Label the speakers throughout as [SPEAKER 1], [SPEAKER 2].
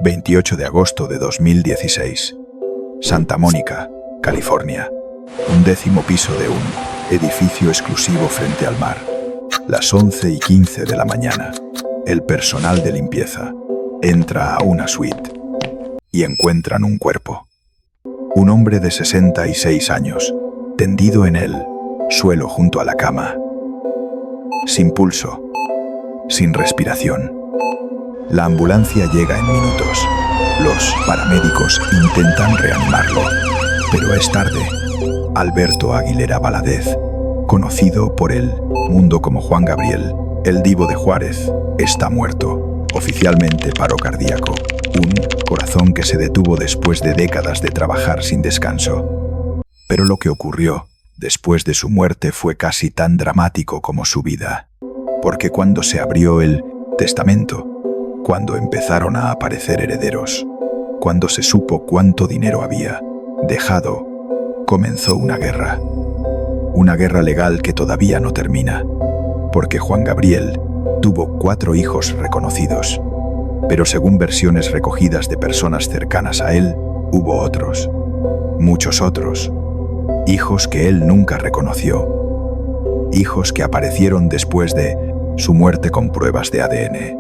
[SPEAKER 1] 28 de agosto de 2016. Santa Mónica, California. 11º piso de un edificio exclusivo frente al mar. Las 11:15 de la mañana. El personal de limpieza entra a una suite y encuentran un cuerpo. Un hombre de 66 años, tendido en el suelo junto a la cama. Sin pulso, sin respiración. La ambulancia llega en minutos. Los paramédicos intentan reanimarlo, pero es tarde. Alberto Aguilera Valadez, conocido por el mundo como Juan Gabriel, el Divo de Juárez, está muerto. Oficialmente paro cardíaco, un corazón que se detuvo después de décadas de trabajar sin descanso. Pero lo que ocurrió después de su muerte fue casi tan dramático como su vida, porque cuando se abrió el testamento, cuando empezaron a aparecer herederos, cuando se supo cuánto dinero había dejado, comenzó una guerra legal que todavía no termina, porque Juan Gabriel tuvo 4 hijos reconocidos, pero según versiones recogidas de personas cercanas a él, hubo otros, muchos otros, hijos que él nunca reconoció, hijos que aparecieron después de su muerte con pruebas de ADN,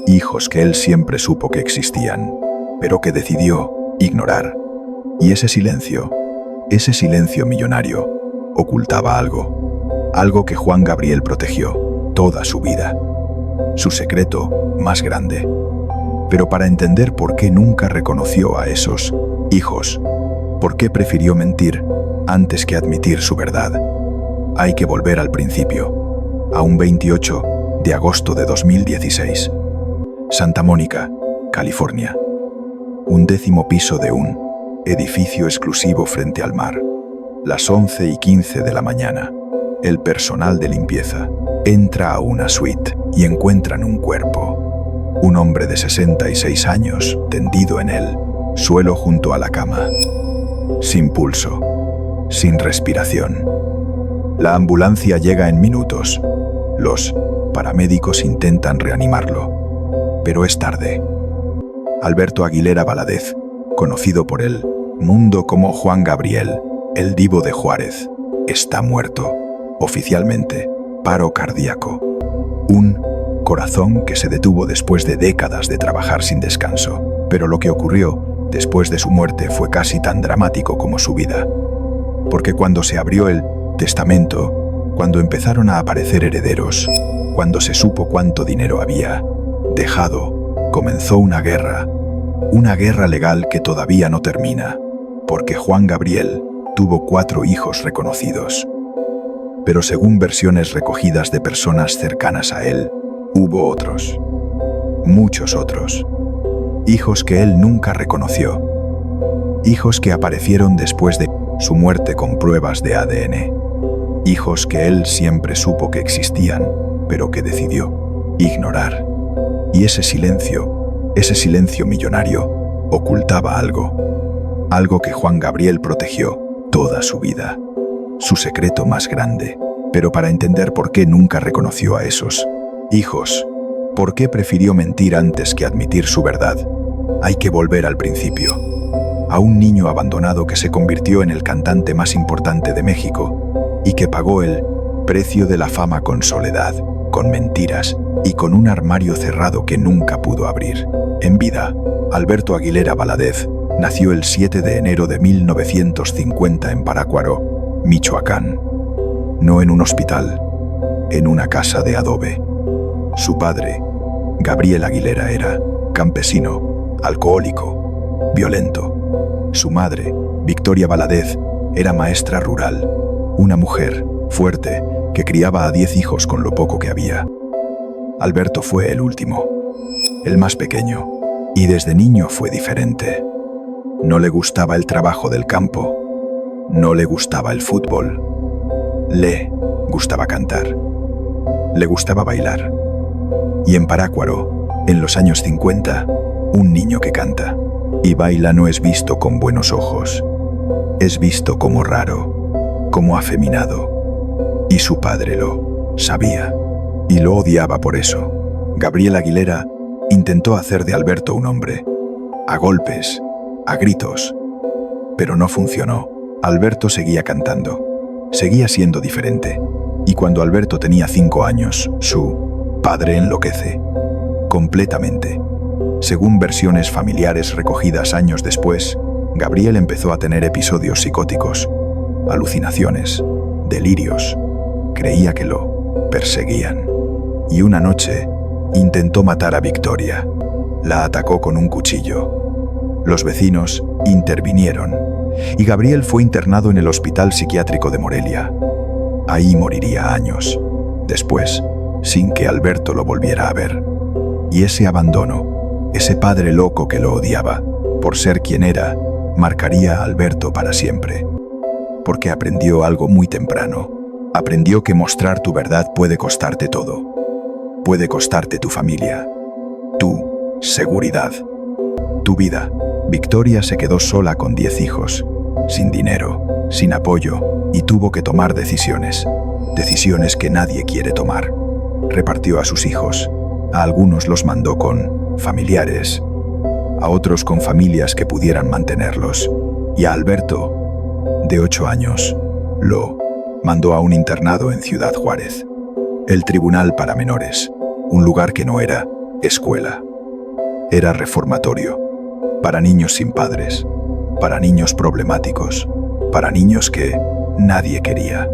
[SPEAKER 1] hijos que él siempre supo que existían, pero que decidió ignorar. Y ese silencio millonario, ocultaba algo que Juan Gabriel protegió toda su vida, su secreto más grande. Pero para entender por qué nunca reconoció a esos hijos, por qué prefirió mentir antes que admitir su verdad, hay que volver al principio, a un 28 de agosto de 2016. Santa Mónica, California. 11º piso de un edificio exclusivo frente al mar. Las 11:15 de la mañana. El personal de limpieza entra a una suite y encuentran un cuerpo. Un hombre de 66 años, tendido en el suelo junto a la cama. Sin pulso, sin respiración. La ambulancia llega en minutos. Los paramédicos intentan reanimarlo, pero es tarde. Alberto Aguilera Valadez, conocido por el mundo como Juan Gabriel, el Divo de Juárez, está muerto. Oficialmente, paro cardíaco. Un corazón que se detuvo después de décadas de trabajar sin descanso. Pero lo que ocurrió después de su muerte fue casi tan dramático como su vida. Porque cuando se abrió el testamento, cuando empezaron a aparecer herederos, cuando se supo cuánto dinero había dejado, comenzó una guerra legal que todavía no termina, porque Juan Gabriel tuvo 4 hijos reconocidos. Pero según versiones recogidas de personas cercanas a él, hubo otros, muchos otros, hijos que él nunca reconoció, hijos que aparecieron después de su muerte con pruebas de ADN, hijos que él siempre supo que existían, pero que decidió ignorar. Y ese silencio millonario, ocultaba algo que Juan Gabriel protegió toda su vida, su secreto más grande. Pero para entender por qué nunca reconoció a esos hijos, por qué prefirió mentir antes que admitir su verdad, hay que volver al principio, a un niño abandonado que se convirtió en el cantante más importante de México y que pagó el precio de la fama con soledad, con mentiras y con un armario cerrado que nunca pudo abrir. En vida, Alberto Aguilera Valadez nació el 7 de enero de 1950 en Parácuaro, Michoacán. No en un hospital, en una casa de adobe. Su padre, Gabriel Aguilera, era campesino, alcohólico, violento. Su madre, Victoria Valadez, era maestra rural, una mujer fuerte que criaba a 10 hijos con lo poco que había. Alberto fue el último, el más pequeño, y desde niño fue diferente. No le gustaba el trabajo del campo, no le gustaba el fútbol, le gustaba cantar, le gustaba bailar. Y en Parácuaro, en los años 50, un niño que canta y baila no es visto con buenos ojos, es visto como raro, como afeminado. Y su padre lo sabía y lo odiaba por eso. Gabriel Aguilera intentó hacer de Alberto un hombre a golpes, a gritos. Pero no funcionó. Alberto seguía cantando. Seguía siendo diferente. Y cuando Alberto tenía 5 años, su padre enloquece. Completamente. Según versiones familiares recogidas años después, Gabriel empezó a tener episodios psicóticos, alucinaciones, delirios. Creía que lo perseguían. Y una noche intentó matar a Victoria. La atacó con un cuchillo. Los vecinos intervinieron y Gabriel fue internado en el Hospital Psiquiátrico de Morelia. Ahí moriría años después, sin que Alberto lo volviera a ver. Y ese abandono, ese padre loco que lo odiaba, por ser quien era, marcaría a Alberto para siempre. Porque aprendió algo muy temprano. Aprendió que mostrar tu verdad puede costarte todo. Puede costarte tu familia, tu seguridad, tu vida. Victoria se quedó sola con 10 hijos, sin dinero, sin apoyo, y tuvo que tomar decisiones. Decisiones que nadie quiere tomar. Repartió a sus hijos. A algunos los mandó con familiares, a otros con familias que pudieran mantenerlos. Y a Alberto, de 8 años, lo mandó a un internado en Ciudad Juárez. El tribunal para menores, un lugar que no era escuela. Era reformatorio, para niños sin padres, para niños problemáticos, para niños que nadie quería.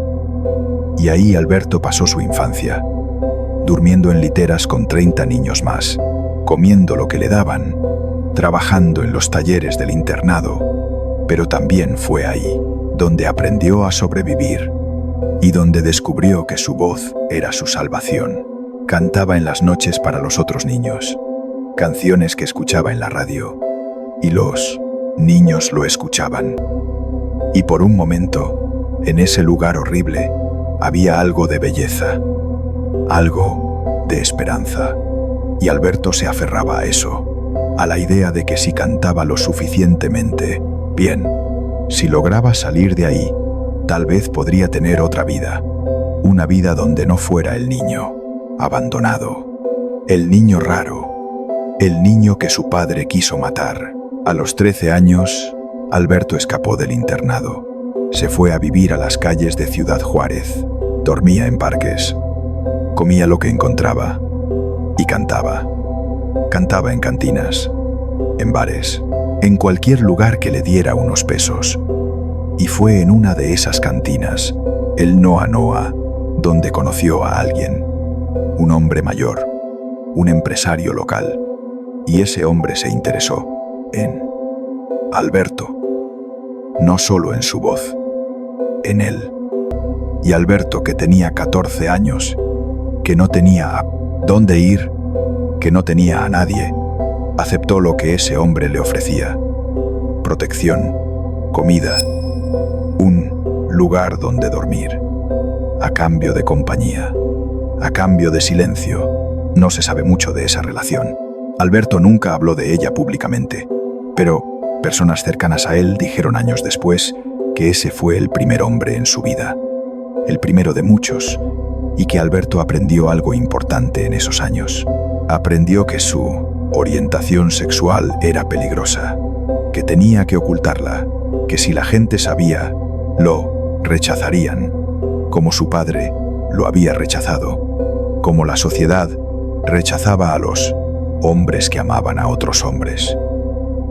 [SPEAKER 1] Y ahí Alberto pasó su infancia, durmiendo en literas con 30 niños más, comiendo lo que le daban, trabajando en los talleres del internado, pero también fue ahí donde aprendió a sobrevivir y donde descubrió que su voz era su salvación. Cantaba en las noches para los otros niños, canciones que escuchaba en la radio, y los niños lo escuchaban. Y por un momento, en ese lugar horrible, había algo de belleza, algo de esperanza. Y Alberto se aferraba a eso, a la idea de que si cantaba lo suficientemente bien, si lograba salir de ahí, tal vez podría tener otra vida, una vida donde no fuera el niño abandonado, el niño raro, el niño que su padre quiso matar. A los 13 años, Alberto escapó del internado. Se fue a vivir a las calles de Ciudad Juárez, dormía en parques, comía lo que encontraba y cantaba. Cantaba en cantinas, en bares, en cualquier lugar que le diera unos pesos. Y fue en una de esas cantinas, el Noa Noa, donde conoció a alguien, un hombre mayor, un empresario local. Y ese hombre se interesó en Alberto, no solo en su voz, en él. Y Alberto, que tenía 14 años, que no tenía a dónde ir, que no tenía a nadie, aceptó lo que ese hombre le ofrecía: protección, comida, un lugar donde dormir, a cambio de compañía, a cambio de silencio. No se sabe mucho de esa relación. Alberto nunca habló de ella públicamente, pero personas cercanas a él dijeron años después que ese fue el primer hombre en su vida, el primero de muchos, y que Alberto aprendió algo importante en esos años. Aprendió que su orientación sexual era peligrosa, que tenía que ocultarla, que si la gente sabía, lo rechazarían, como su padre lo había rechazado, como la sociedad rechazaba a los hombres que amaban a otros hombres.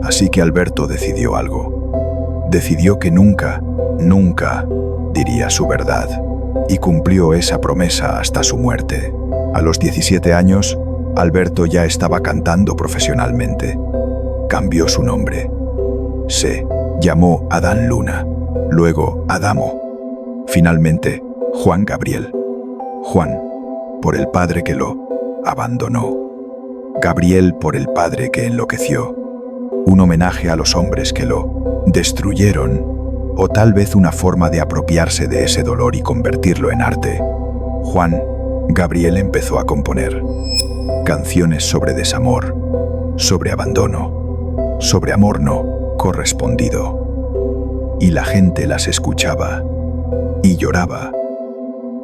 [SPEAKER 1] Así que Alberto decidió algo. Decidió que nunca diría su verdad, y cumplió esa promesa hasta su muerte. A los 17 años, Alberto ya estaba cantando profesionalmente. Cambió su nombre. Se llamó Adán Luna, luego Adamo, finalmente Juan Gabriel. Juan, por el padre que lo abandonó. Gabriel, por el padre que enloqueció. Un homenaje a los hombres que lo destruyeron, o tal vez una forma de apropiarse de ese dolor y convertirlo en arte. Juan Gabriel empezó a componer canciones sobre desamor, sobre abandono, sobre amor no correspondido. Y la gente las escuchaba y lloraba,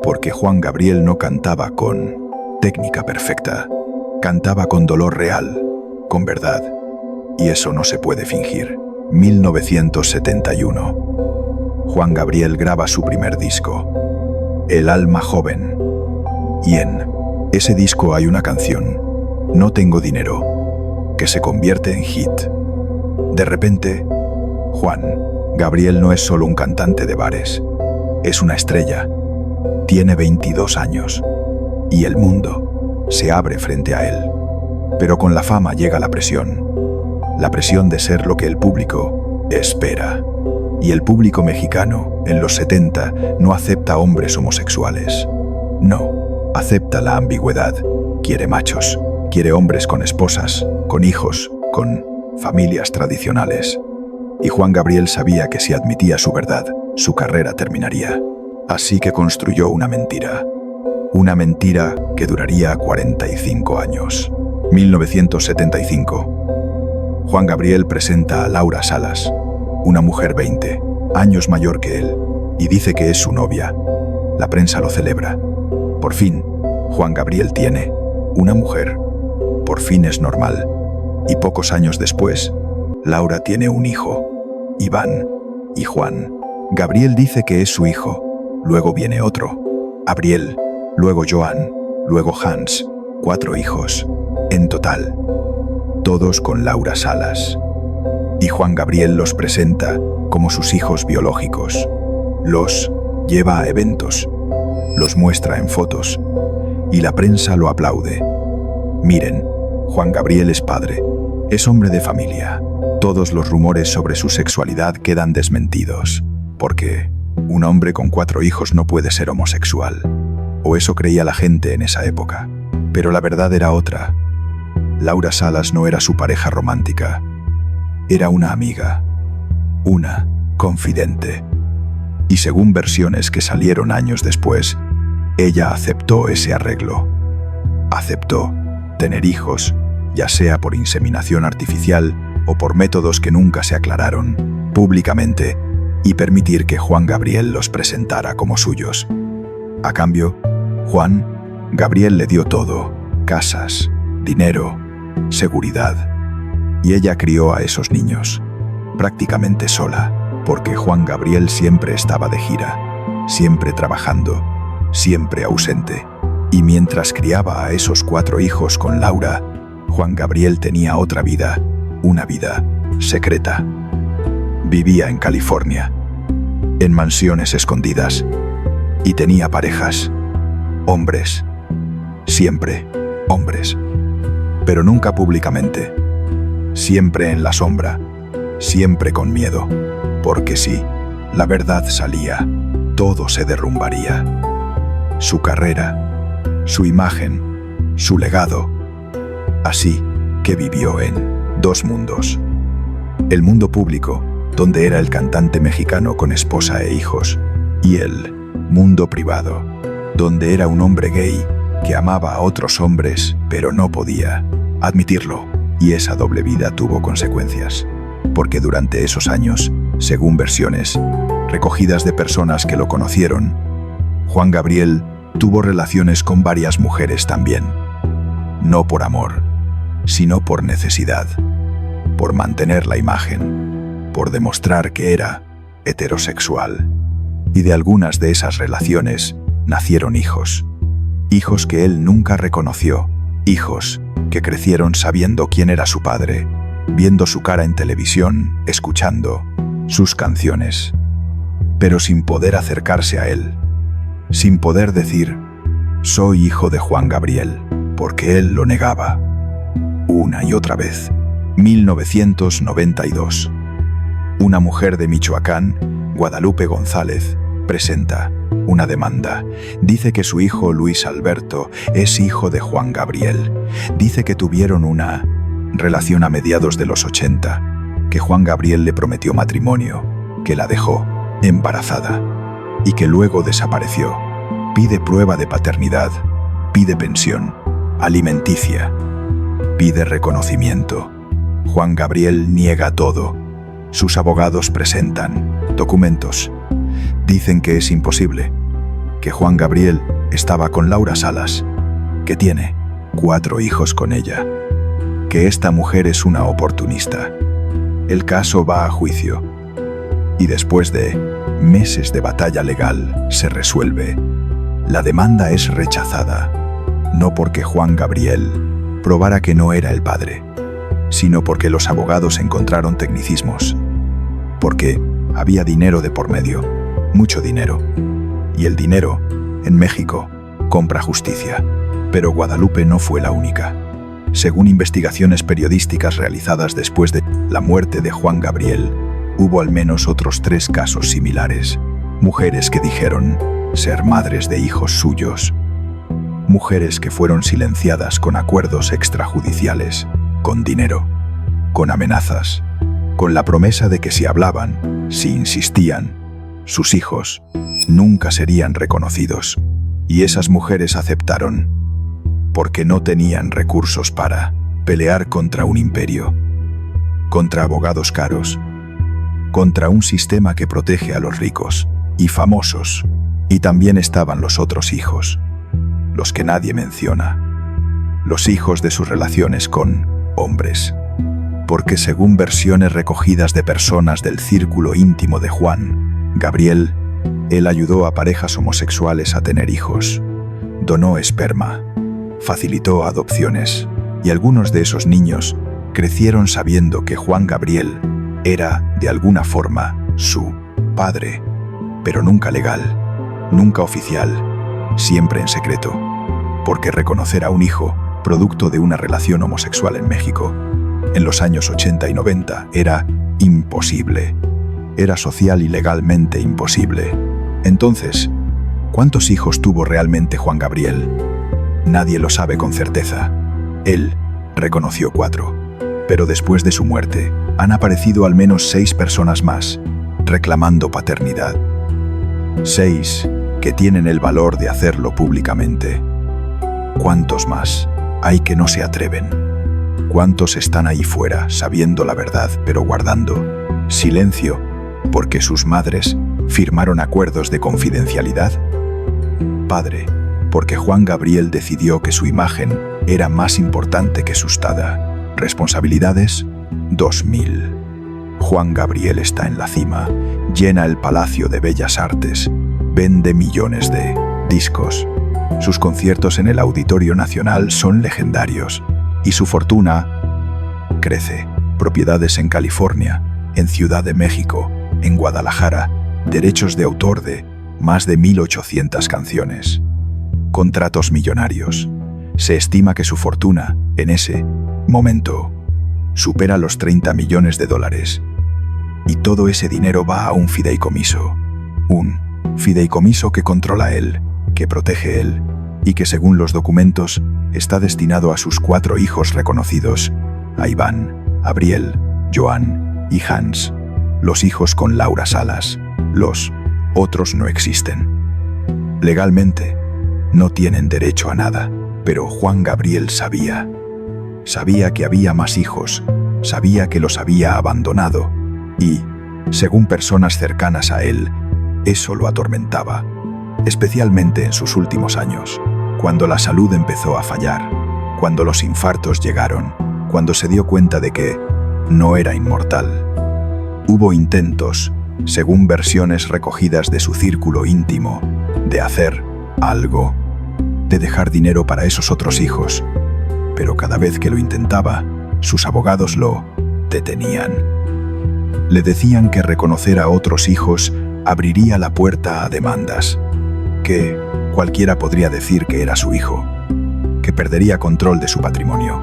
[SPEAKER 1] porque Juan Gabriel no cantaba con técnica perfecta, cantaba con dolor real, con verdad. Y eso no se puede fingir. 1971. Juan Gabriel graba su primer disco, El alma joven. Y en ese disco hay una canción, No tengo dinero, que se convierte en hit. De repente, Juan Gabriel no es solo un cantante de bares, es una estrella. Tiene 22 años y el mundo se abre frente a él. Pero con la fama llega la presión de ser lo que el público espera. Y el público mexicano, en los 70, no acepta hombres homosexuales. No, acepta la ambigüedad. Quiere machos, quiere hombres con esposas, con hijos, con familias tradicionales. Y Juan Gabriel sabía que si admitía su verdad, su carrera terminaría. Así que construyó una mentira que duraría 45 años. 1975. Juan Gabriel presenta a Laura Salas, una mujer 20 años mayor que él, y dice que es su novia. La prensa lo celebra. Por fin, Juan Gabriel tiene una mujer. Por fin es normal. Y pocos años después, Laura tiene un hijo, Iván, y Juan Gabriel dice que es su hijo. Luego viene otro, Abriel, luego Joan, luego Hans, 4 hijos, en total, todos con Laura Salas. Y Juan Gabriel los presenta como sus hijos biológicos. Los lleva a eventos, los muestra en fotos, y la prensa lo aplaude. Miren, Juan Gabriel es padre, es hombre de familia. Todos los rumores sobre su sexualidad quedan desmentidos, porque un hombre con 4 hijos no puede ser homosexual. O eso creía la gente en esa época. Pero la verdad era otra. Laura Salas no era su pareja romántica. Era una amiga, una confidente. Y según versiones que salieron años después, ella aceptó ese arreglo. Aceptó tener hijos, ya sea por inseminación artificial o por métodos que nunca se aclararon públicamente, y permitir que Juan Gabriel los presentara como suyos. A cambio, Juan Gabriel le dio todo: casas, dinero, seguridad. Y ella crió a esos niños, prácticamente sola, porque Juan Gabriel siempre estaba de gira, siempre trabajando, siempre ausente. Y mientras criaba a esos 4 hijos con Laura, Juan Gabriel tenía otra vida, una vida secreta. Vivía en California, en mansiones escondidas, y tenía parejas, hombres, siempre hombres, pero nunca públicamente, siempre en la sombra, siempre con miedo, porque si la verdad salía, todo se derrumbaría. Su carrera, su imagen, su legado. Así que vivió en 2 mundos. El mundo público, donde era el cantante mexicano con esposa e hijos, y el mundo privado, donde era un hombre gay que amaba a otros hombres, pero no podía admitirlo, y esa doble vida tuvo consecuencias, porque durante esos años, según versiones recogidas de personas que lo conocieron, Juan Gabriel tuvo relaciones con varias mujeres también, no por amor, sino por necesidad, por mantener la imagen, por demostrar que era heterosexual. Y de algunas de esas relaciones nacieron hijos. Hijos que él nunca reconoció. Hijos que crecieron sabiendo quién era su padre, viendo su cara en televisión, escuchando sus canciones, pero sin poder acercarse a él, sin poder decir, soy hijo de Juan Gabriel, porque él lo negaba. Una y otra vez. 1992. Una mujer de Michoacán, Guadalupe González, presenta una demanda. Dice que su hijo Luis Alberto es hijo de Juan Gabriel. Dice que tuvieron una relación a mediados de los 80, que Juan Gabriel le prometió matrimonio, que la dejó embarazada y que luego desapareció. Pide prueba de paternidad, pide pensión alimenticia, pide reconocimiento. Juan Gabriel niega todo. Sus abogados presentan documentos. Dicen que es imposible, que Juan Gabriel estaba con Laura Salas, que tiene 4 hijos con ella, que esta mujer es una oportunista. El caso va a juicio. Y después de meses de batalla legal, se resuelve. La demanda es rechazada, no porque Juan Gabriel probara que no era el padre, sino porque los abogados encontraron tecnicismos, porque había dinero de por medio, mucho dinero. Y el dinero, en México, compra justicia. Pero Guadalupe no fue la única. Según investigaciones periodísticas realizadas después de la muerte de Juan Gabriel, hubo al menos otros 3 casos similares. Mujeres que dijeron ser madres de hijos suyos. Mujeres que fueron silenciadas con acuerdos extrajudiciales, con dinero, con amenazas, con la promesa de que si hablaban, si insistían, sus hijos nunca serían reconocidos. Y esas mujeres aceptaron, porque no tenían recursos para pelear contra un imperio, contra abogados caros, contra un sistema que protege a los ricos y famosos. Y también estaban los otros hijos, los que nadie menciona, los hijos de sus relaciones con hombres. Porque según versiones recogidas de personas del círculo íntimo de Juan Gabriel, él ayudó a parejas homosexuales a tener hijos, donó esperma, facilitó adopciones, y algunos de esos niños crecieron sabiendo que Juan Gabriel era, de alguna forma, su padre, pero nunca legal, nunca oficial, siempre en secreto, porque reconocer a un hijo, producto de una relación homosexual en México, en los años 80 y 90, era imposible. Era social y legalmente imposible. Entonces, ¿cuántos hijos tuvo realmente Juan Gabriel? Nadie lo sabe con certeza. Él reconoció 4, pero después de su muerte, han aparecido al menos 6 personas más, reclamando paternidad. 6 que tienen el valor de hacerlo públicamente. ¿Cuántos más hay que no se atreven? ¿Cuántos están ahí fuera, sabiendo la verdad, pero guardando silencio, porque sus madres firmaron acuerdos de confidencialidad? Padre, porque Juan Gabriel decidió que su imagen era más importante que su tada. Responsabilidades, 2000. Juan Gabriel está en la cima, llena el Palacio de Bellas Artes, vende millones de discos. Sus conciertos en el Auditorio Nacional son legendarios, y su fortuna crece. Propiedades en California, en Ciudad de México, en Guadalajara, derechos de autor de más de 1.800 canciones. Contratos millonarios. Se estima que su fortuna, en ese momento, supera los $30 millones. Y todo ese dinero va a un fideicomiso. Un fideicomiso que controla él, que protege él, y que según los documentos, está destinado a sus 4 hijos reconocidos, a Iván, Abriel, Joan y Hans. Los hijos con Laura Salas. Los otros no existen. Legalmente, no tienen derecho a nada, pero Juan Gabriel sabía. Sabía que había más hijos, sabía que los había abandonado, y, según personas cercanas a él, eso lo atormentaba, especialmente en sus últimos años, cuando la salud empezó a fallar, cuando los infartos llegaron, cuando se dio cuenta de que no era inmortal. Hubo intentos, según versiones recogidas de su círculo íntimo, de hacer algo, de dejar dinero para esos otros hijos, pero cada vez que lo intentaba, sus abogados lo detenían. Le decían que reconocer a otros hijos abriría la puerta a demandas, que cualquiera podría decir que era su hijo, que perdería control de su patrimonio.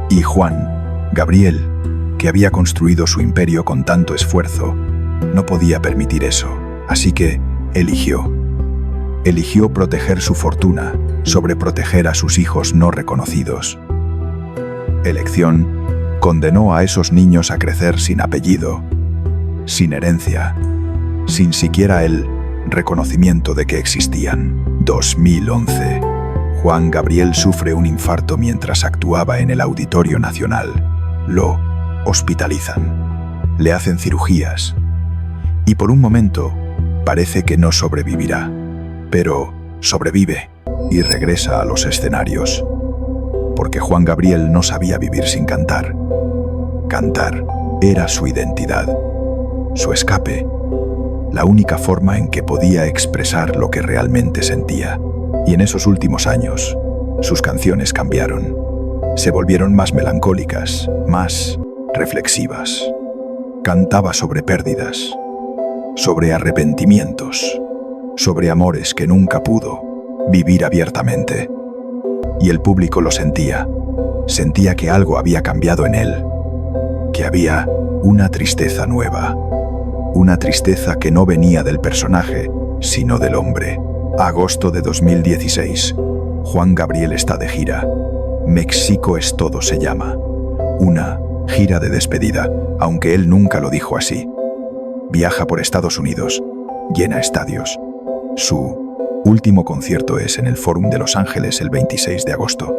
[SPEAKER 1] Y Juan Gabriel, que había construido su imperio con tanto esfuerzo, no podía permitir eso, así que eligió proteger su fortuna sobre proteger a sus hijos no reconocidos. Elección condenó a esos niños a crecer sin apellido, sin herencia, sin siquiera el reconocimiento de que existían. 2011. Juan Gabriel sufre un infarto mientras actuaba en el Auditorio Nacional. Lo hospitalizan, le hacen cirugías, y por un momento parece que no sobrevivirá, pero sobrevive y regresa a los escenarios. porque Juan Gabriel no sabía vivir sin cantar. Cantar era su identidad, su escape, la única forma en que podía expresar lo que realmente sentía. Y en esos últimos años, sus canciones cambiaron. Se volvieron más melancólicas, más reflexivas. Cantaba sobre pérdidas, sobre arrepentimientos, sobre amores que nunca pudo vivir abiertamente. Y el público lo sentía. Sentía que algo había cambiado en él, que había una tristeza nueva, una tristeza que no venía del personaje, sino del hombre. Agosto de 2016. Juan Gabriel está de gira. México es todo se llama. Una gira de despedida, aunque él nunca lo dijo así. Viaja por Estados Unidos, llena estadios. Su último concierto es en el Fórum de Los Ángeles el 26 de agosto.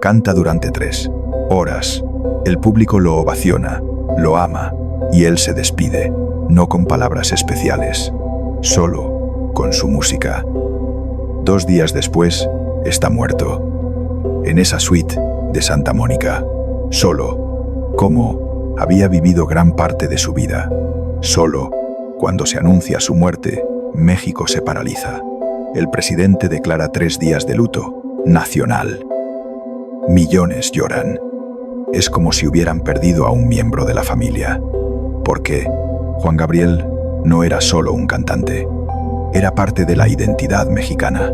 [SPEAKER 1] Canta durante 3 horas. El público lo ovaciona, lo ama, y él se despide, no con palabras especiales, solo con su música. 2 días después, está muerto. En esa suite de Santa Mónica, solo, como había vivido gran parte de su vida. Solo, cuando se anuncia su muerte, México se paraliza. El presidente declara 3 días de luto nacional. Millones lloran. Es como si hubieran perdido a un miembro de la familia. Porque Juan Gabriel no era solo un cantante. Era parte de la identidad mexicana.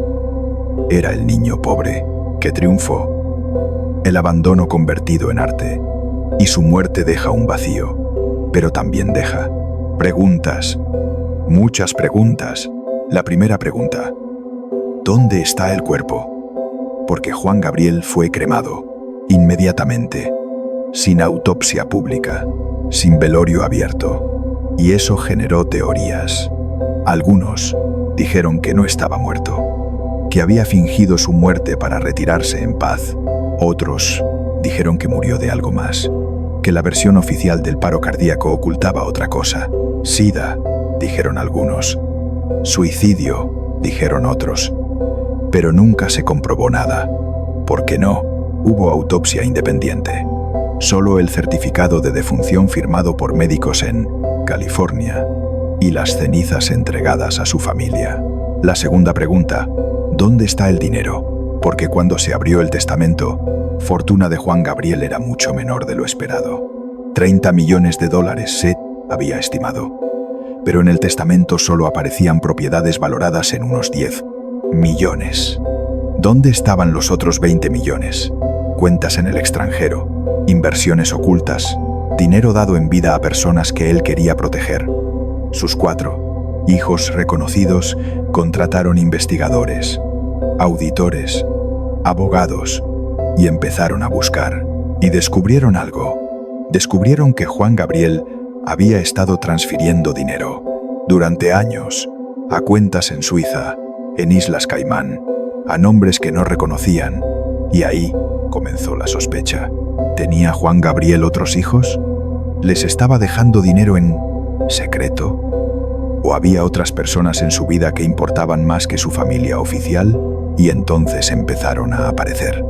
[SPEAKER 1] Era el niño pobre que triunfó. El abandono convertido en arte. Y su muerte deja un vacío. Pero también deja preguntas. Muchas preguntas. La primera pregunta: ¿dónde está el cuerpo? Porque Juan Gabriel fue cremado inmediatamente, sin autopsia pública, sin velorio abierto. Y eso generó teorías. Algunos dijeron que no estaba muerto, que había fingido su muerte para retirarse en paz. Otros dijeron que murió de algo más, que la versión oficial del paro cardíaco ocultaba otra cosa. SIDA, dijeron algunos. Suicidio, dijeron otros. Pero nunca se comprobó nada, porque no hubo autopsia independiente. Solo el certificado de defunción firmado por médicos en California y las cenizas entregadas a su familia. La segunda pregunta: ¿dónde está el dinero? Porque cuando se abrió el testamento, fortuna de Juan Gabriel era mucho menor de lo esperado. $30 millones se había estimado. Pero en el testamento solo aparecían propiedades valoradas en unos 10 millones. ¿Dónde estaban los otros 20 millones? Cuentas en el extranjero, inversiones ocultas, dinero dado en vida a personas que él quería proteger. Sus 4 hijos reconocidos contrataron investigadores, auditores, abogados y empezaron a buscar. Y descubrieron algo. Descubrieron que Juan Gabriel había estado transfiriendo dinero durante años a cuentas en Suiza, en Islas Caimán, a nombres que no reconocían. Y ahí comenzó la sospecha. ¿Tenía Juan Gabriel otros hijos? ¿Les estaba dejando dinero en secreto? ¿O había otras personas en su vida que importaban más que su familia oficial? Y entonces empezaron a aparecer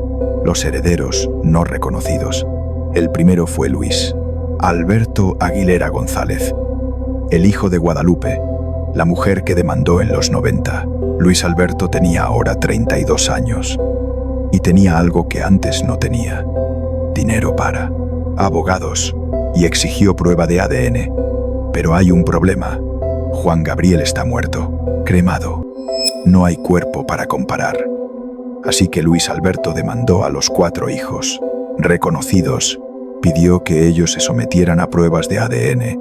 [SPEAKER 1] los herederos no reconocidos. El primero fue Luis Alberto Aguilera González, el hijo de Guadalupe, la mujer que demandó en los 90. Luis Alberto tenía ahora 32 años y tenía algo que antes no tenía: dinero para abogados, y exigió prueba de ADN. Pero hay un problema: Juan Gabriel está muerto, cremado. No hay cuerpo para comparar. Así que Luis Alberto demandó a los 4 hijos reconocidos. Pidió que ellos se sometieran a pruebas de ADN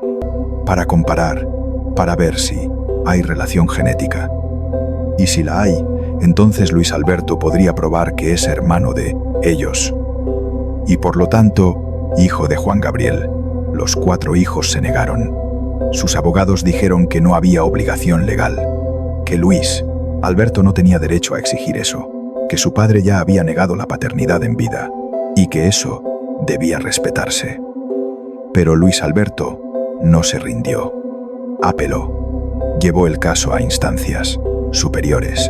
[SPEAKER 1] para comparar, para ver si hay relación genética. Y si la hay, entonces Luis Alberto podría probar que es hermano de ellos. Y por lo tanto, hijo de Juan Gabriel. Los 4 hijos se negaron. Sus abogados dijeron que no había obligación legal, que Luis Alberto no tenía derecho a exigir eso, que su padre ya había negado la paternidad en vida, y que eso debía respetarse. Pero Luis Alberto no se rindió. Apeló. Llevó el caso a instancias superiores.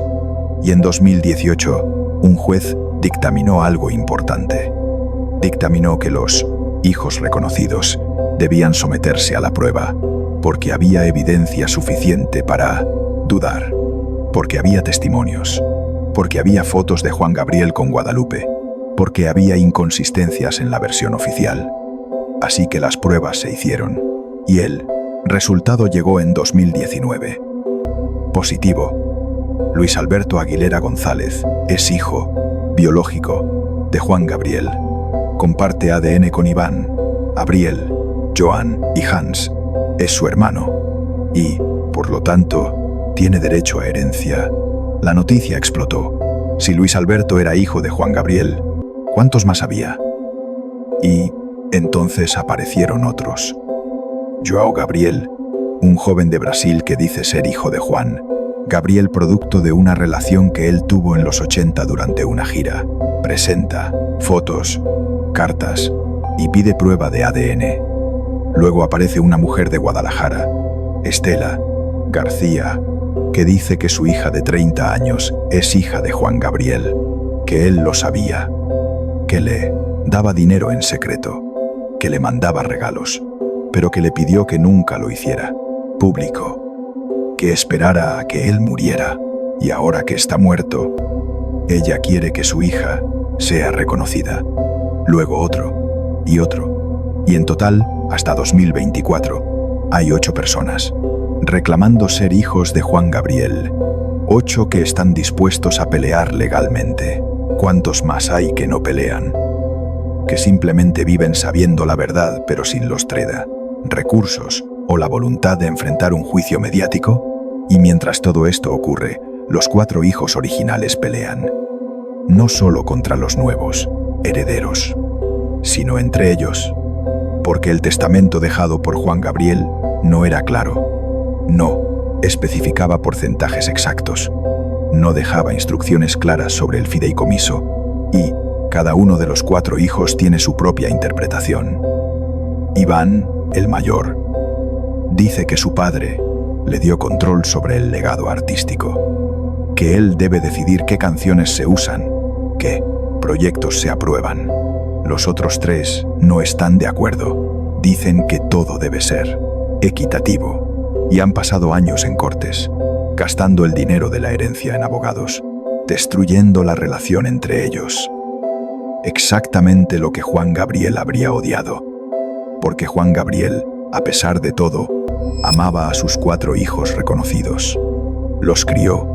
[SPEAKER 1] Y en 2018, un juez dictaminó algo importante. Dictaminó que los hijos reconocidos debían someterse a la prueba, porque había evidencia suficiente para dudar, porque había testimonios, porque había fotos de Juan Gabriel con Guadalupe, porque había inconsistencias en la versión oficial. Así que las pruebas se hicieron, y el resultado llegó en 2019. Positivo. Luis Alberto Aguilera González es hijo biológico de Juan Gabriel. Comparte ADN con Iván, Abriel, Joan y Hans. Es su hermano y, por lo tanto, tiene derecho a herencia. La noticia explotó. Si Luis Alberto era hijo de Juan Gabriel, ¿cuántos más había? Y entonces aparecieron otros. João Gabriel, un joven de Brasil que dice ser hijo de Juan Gabriel producto de una relación que él tuvo en los 80 durante una gira. Presenta fotos, cartas y pide prueba de ADN. Luego aparece una mujer de Guadalajara, Estela García, que dice que su hija de 30 años es hija de Juan Gabriel, que él lo sabía, que le daba dinero en secreto, que le mandaba regalos, pero que le pidió que nunca lo hiciera público, que esperara a que él muriera, y ahora que está muerto, ella quiere que su hija sea reconocida. Luego otro, y en total, hasta 2024, hay 8 personas reclamando ser hijos de Juan Gabriel. 8 que están dispuestos a pelear legalmente. ¿Cuántos más hay que no pelean? Que simplemente viven sabiendo la verdad pero sin los recursos o la voluntad de enfrentar un juicio mediático. Y mientras todo esto ocurre, los 4 hijos originales pelean. No solo contra los nuevos herederos, sino entre ellos. Porque el testamento dejado por Juan Gabriel no era claro. No especificaba porcentajes exactos. No dejaba instrucciones claras sobre el fideicomiso. Y cada uno de los 4 hijos tiene su propia interpretación. Iván, el mayor, dice que su padre le dio control sobre el legado artístico, que él debe decidir qué canciones se usan, qué proyectos se aprueban. Los otros 3 no están de acuerdo. Dicen que todo debe ser equitativo y han pasado años en cortes, gastando el dinero de la herencia en abogados, destruyendo la relación entre ellos. Exactamente lo que Juan Gabriel habría odiado, porque Juan Gabriel, a pesar de todo, amaba a sus 4 hijos reconocidos. Los crió,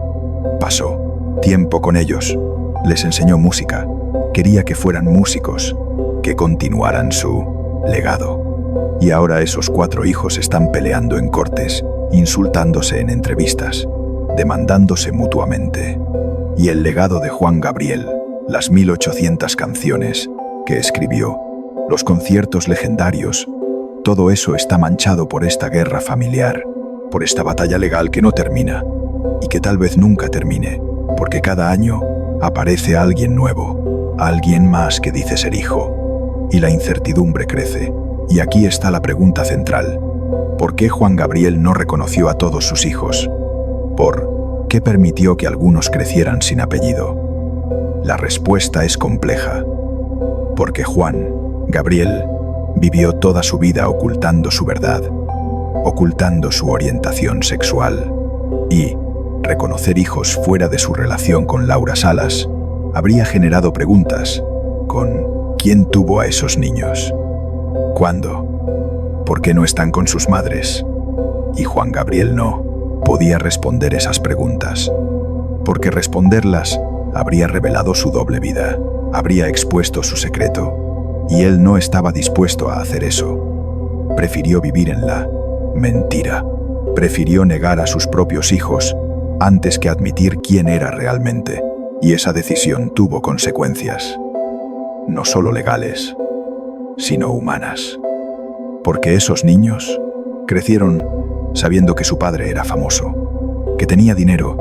[SPEAKER 1] pasó tiempo con ellos, les enseñó música, quería que fueran músicos, que continuaran su legado. Y ahora esos 4 hijos están peleando en cortes, insultándose en entrevistas, demandándose mutuamente. Y el legado de Juan Gabriel, las 1800 canciones que escribió, los conciertos legendarios, todo eso está manchado por esta guerra familiar, por esta batalla legal que no termina, y que tal vez nunca termine, porque cada año aparece alguien nuevo, alguien más que dice ser hijo, y la incertidumbre crece. Y aquí está la pregunta central. ¿Por qué Juan Gabriel no reconoció a todos sus hijos? ¿Por qué permitió que algunos crecieran sin apellido? La respuesta es compleja. Porque Juan Gabriel vivió toda su vida ocultando su verdad, ocultando su orientación sexual. Y reconocer hijos fuera de su relación con Laura Salas habría generado preguntas. ¿Con quién tuvo a esos niños? ¿Cuándo? ¿Por qué no están con sus madres? Y Juan Gabriel no podía responder esas preguntas, porque responderlas habría revelado su doble vida, habría expuesto su secreto, y él no estaba dispuesto a hacer eso. Prefirió vivir en la mentira, prefirió negar a sus propios hijos antes que admitir quién era realmente, y esa decisión tuvo consecuencias, no solo legales, sino humanas. Porque esos niños crecieron sabiendo que su padre era famoso, que tenía dinero,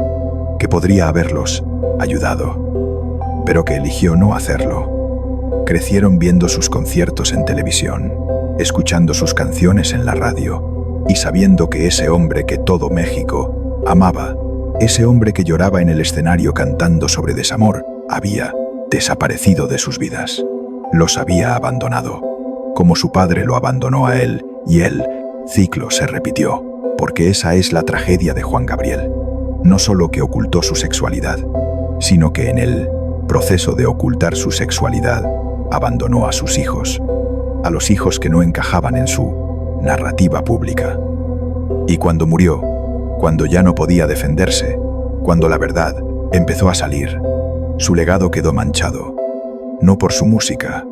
[SPEAKER 1] que podría haberlos ayudado, pero que eligió no hacerlo. Crecieron viendo sus conciertos en televisión, escuchando sus canciones en la radio y sabiendo que ese hombre que todo México amaba, ese hombre que lloraba en el escenario cantando sobre desamor, había desaparecido de sus vidas. Los había abandonado, como su padre lo abandonó a él, y el ciclo se repitió, porque esa es la tragedia de Juan Gabriel. No solo que ocultó su sexualidad, sino que en el proceso de ocultar su sexualidad, abandonó a sus hijos, a los hijos que no encajaban en su narrativa pública. Y cuando murió, cuando ya no podía defenderse, cuando la verdad empezó a salir, su legado quedó manchado, no por su música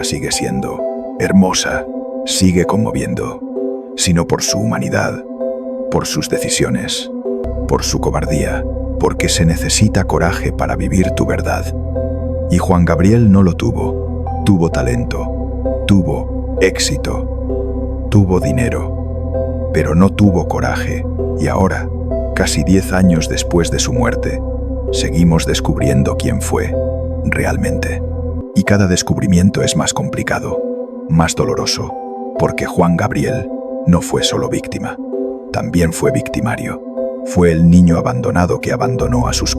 [SPEAKER 1] sigue siendo hermosa, sigue conmoviendo, sino por su humanidad, por sus decisiones, por su cobardía, porque se necesita coraje para vivir tu verdad. Y Juan Gabriel no lo tuvo. Tuvo talento, tuvo éxito, tuvo dinero, pero no tuvo coraje. Y ahora, casi 10 años después de su muerte, seguimos descubriendo quién fue realmente. Y cada descubrimiento es más complicado, más doloroso, porque Juan Gabriel no fue solo víctima, también fue victimario. Fue el niño abandonado que abandonó a sus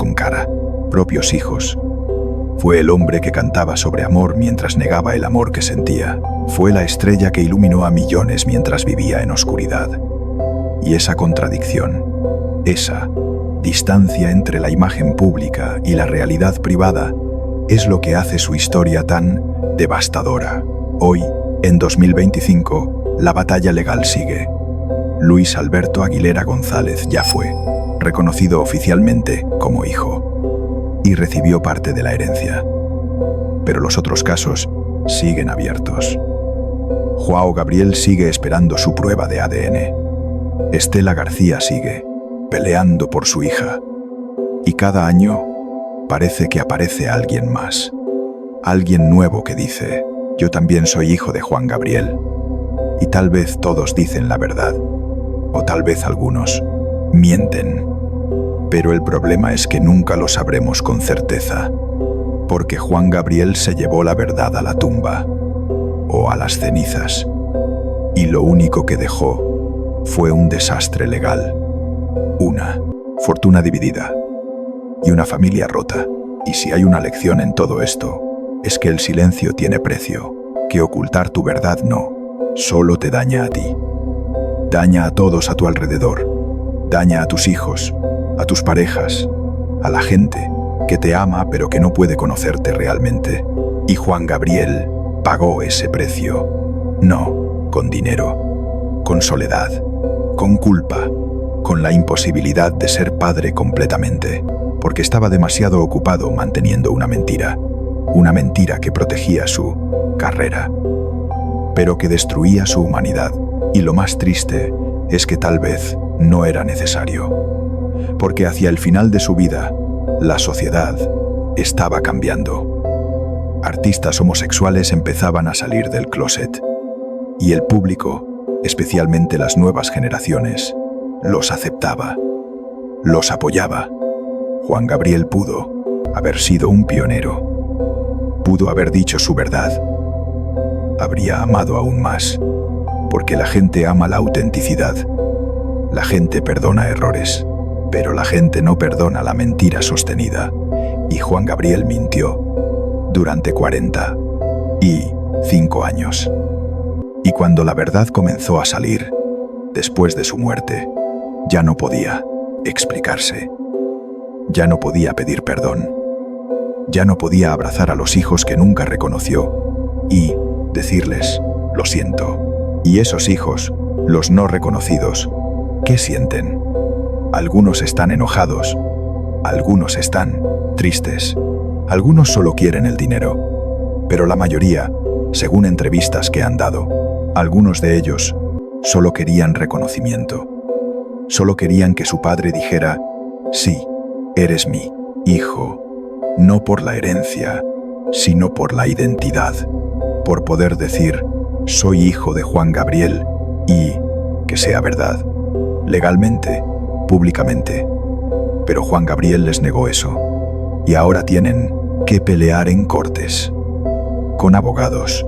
[SPEAKER 1] propios hijos. Fue el hombre que cantaba sobre amor mientras negaba el amor que sentía. Fue la estrella que iluminó a millones mientras vivía en oscuridad. Y esa contradicción, esa distancia entre la imagen pública y la realidad privada, es lo que hace su historia tan devastadora. Hoy, en 2025, la batalla legal sigue. Luis Alberto Aguilera González ya fue reconocido oficialmente como hijo y recibió parte de la herencia. Pero los otros casos siguen abiertos. João Gabriel sigue esperando su prueba de ADN. Estela García sigue peleando por su hija. Y cada año parece que aparece alguien más. Alguien nuevo que dice, yo también soy hijo de Juan Gabriel. Y tal vez todos dicen la verdad. O tal vez algunos mienten. Pero el problema es que nunca lo sabremos con certeza, porque Juan Gabriel se llevó la verdad a la tumba, o a las cenizas, y lo único que dejó fue un desastre legal, una fortuna dividida y una familia rota. Y si hay una lección en todo esto, es que el silencio tiene precio, que ocultar tu verdad no, solo te daña a ti. Daña a todos a tu alrededor, daña a tus hijos, a tus parejas, a la gente que te ama pero que no puede conocerte realmente. Y Juan Gabriel pagó ese precio, no con dinero, con soledad, con culpa, con la imposibilidad de ser padre completamente, porque estaba demasiado ocupado manteniendo una mentira que protegía su carrera, pero que destruía su humanidad. Y lo más triste es que tal vez no era necesario, porque hacia el final de su vida, la sociedad estaba cambiando. Artistas homosexuales empezaban a salir del closet, y el público, especialmente las nuevas generaciones, los aceptaba, los apoyaba. Juan Gabriel pudo haber sido un pionero, pudo haber dicho su verdad, habría amado aún más, porque la gente ama la autenticidad. La gente perdona errores, pero la gente no perdona la mentira sostenida. Y Juan Gabriel mintió durante 45 años. Y cuando la verdad comenzó a salir, después de su muerte, ya no podía explicarse. Ya no podía pedir perdón. Ya no podía abrazar a los hijos que nunca reconoció y decirles, lo siento. Y esos hijos, los no reconocidos, ¿qué sienten? Algunos están enojados, algunos están tristes, algunos solo quieren el dinero, pero la mayoría, según entrevistas que han dado, algunos de ellos solo querían reconocimiento. Solo querían que su padre dijera, sí, eres mi hijo, no por la herencia, sino por la identidad, por poder decir, soy hijo de Juan Gabriel, y que sea verdad, legalmente, públicamente. Pero Juan Gabriel les negó eso, y ahora tienen que pelear en cortes, con abogados,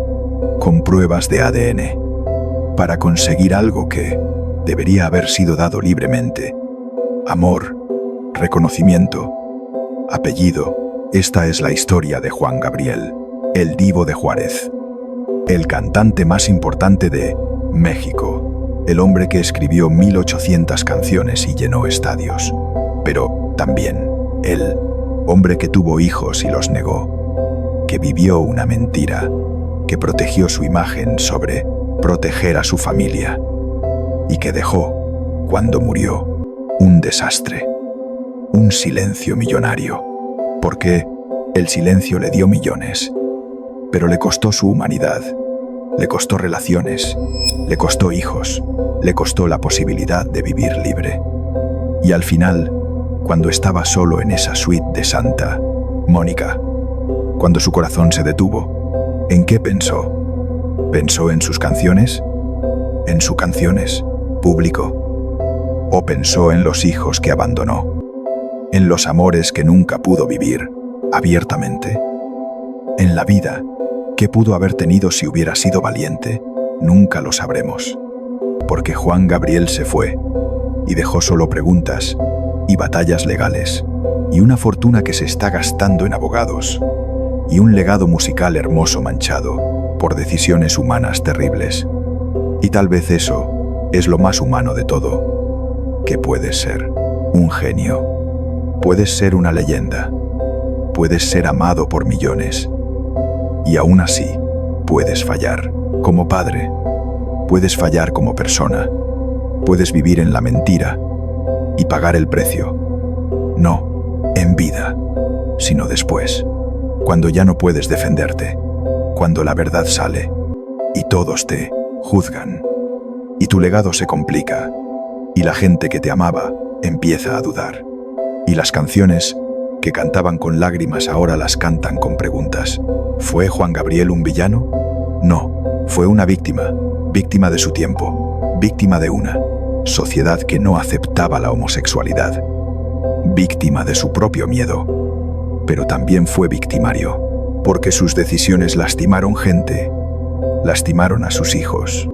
[SPEAKER 1] con pruebas de ADN, para conseguir algo que debería haber sido dado libremente: amor, reconocimiento, apellido Esta es la historia de Juan Gabriel, el Divo de Juárez, el cantante más importante de México, el hombre que escribió 1800 canciones y llenó estadios, pero también el hombre que tuvo hijos y los negó, que vivió una mentira, que protegió su imagen sobre proteger a su familia y que dejó, cuando murió, un desastre, un silencio millonario, porque el silencio le dio millones, pero le costó su humanidad, le costó relaciones, le costó hijos, le costó la posibilidad de vivir libre. Y al final, cuando estaba solo en esa suite de Santa Mónica, cuando su corazón se detuvo, ¿en qué pensó? ¿Pensó en sus canciones? ¿En sus canciones? ¿Público? ¿O pensó en los hijos que abandonó? ¿En los amores que nunca pudo vivir abiertamente? ¿En la vida que pudo haber tenido si hubiera sido valiente? Nunca lo sabremos, porque Juan Gabriel se fue y dejó solo preguntas y batallas legales, y una fortuna que se está gastando en abogados, y un legado musical hermoso manchado por decisiones humanas terribles. Y tal vez eso es lo más humano de todo, que puedes ser un genio, puedes ser una leyenda, puedes ser amado por millones, y aún así puedes fallar como padre, puedes fallar como persona, puedes vivir en la mentira y pagar el precio, no en vida, sino después, cuando ya no puedes defenderte, cuando la verdad sale y todos te juzgan, y tu legado se complica, y la gente que te amaba empieza a dudar, y las canciones que cantaban con lágrimas ahora las cantan con preguntas. ¿Fue Juan Gabriel un villano? No, fue una víctima, víctima de su tiempo, víctima de una sociedad que no aceptaba la homosexualidad, víctima de su propio miedo, pero también fue victimario, porque sus decisiones lastimaron gente, lastimaron a sus hijos,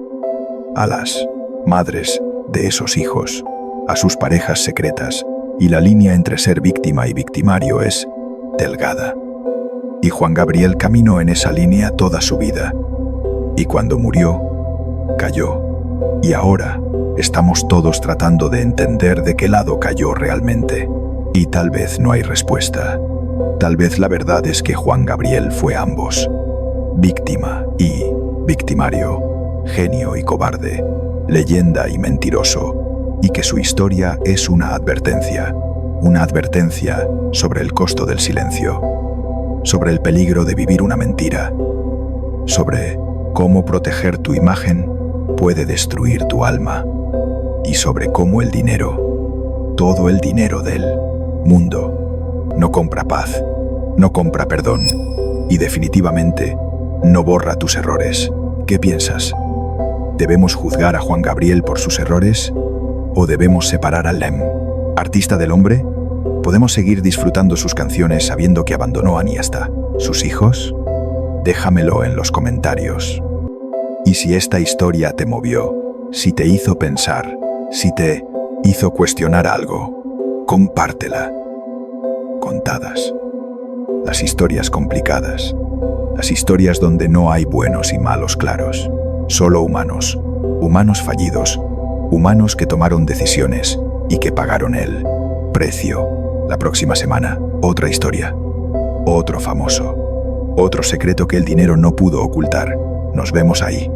[SPEAKER 1] a las madres de esos hijos, a sus parejas secretas, y la línea entre ser víctima y victimario es delgada. Y Juan Gabriel caminó en esa línea toda su vida, y cuando murió, cayó, y ahora estamos todos tratando de entender de qué lado cayó realmente, y tal vez no hay respuesta. Tal vez la verdad es que Juan Gabriel fue ambos, víctima y victimario, genio y cobarde, leyenda y mentiroso, y que su historia es una advertencia sobre el costo del silencio, sobre el peligro de vivir una mentira, sobre cómo proteger tu imagen puede destruir tu alma, y sobre cómo el dinero, todo el dinero del mundo, no compra paz, no compra perdón, y definitivamente no borra tus errores. ¿Qué piensas? ¿Debemos juzgar a Juan Gabriel por sus errores? ¿O debemos separar al artista del hombre? ¿Podemos seguir disfrutando sus canciones sabiendo que abandonó a ni hasta sus hijos? Déjamelo en los comentarios. Y si esta historia te movió, si te hizo pensar, si te hizo cuestionar algo, compártela. Contadas. Las historias complicadas. Las historias donde no hay buenos y malos claros. Solo humanos. Humanos fallidos. Humanos que tomaron decisiones y que pagaron el precio. La próxima semana, otra historia. Otro famoso. Otro secreto que el dinero no pudo ocultar. Nos vemos ahí.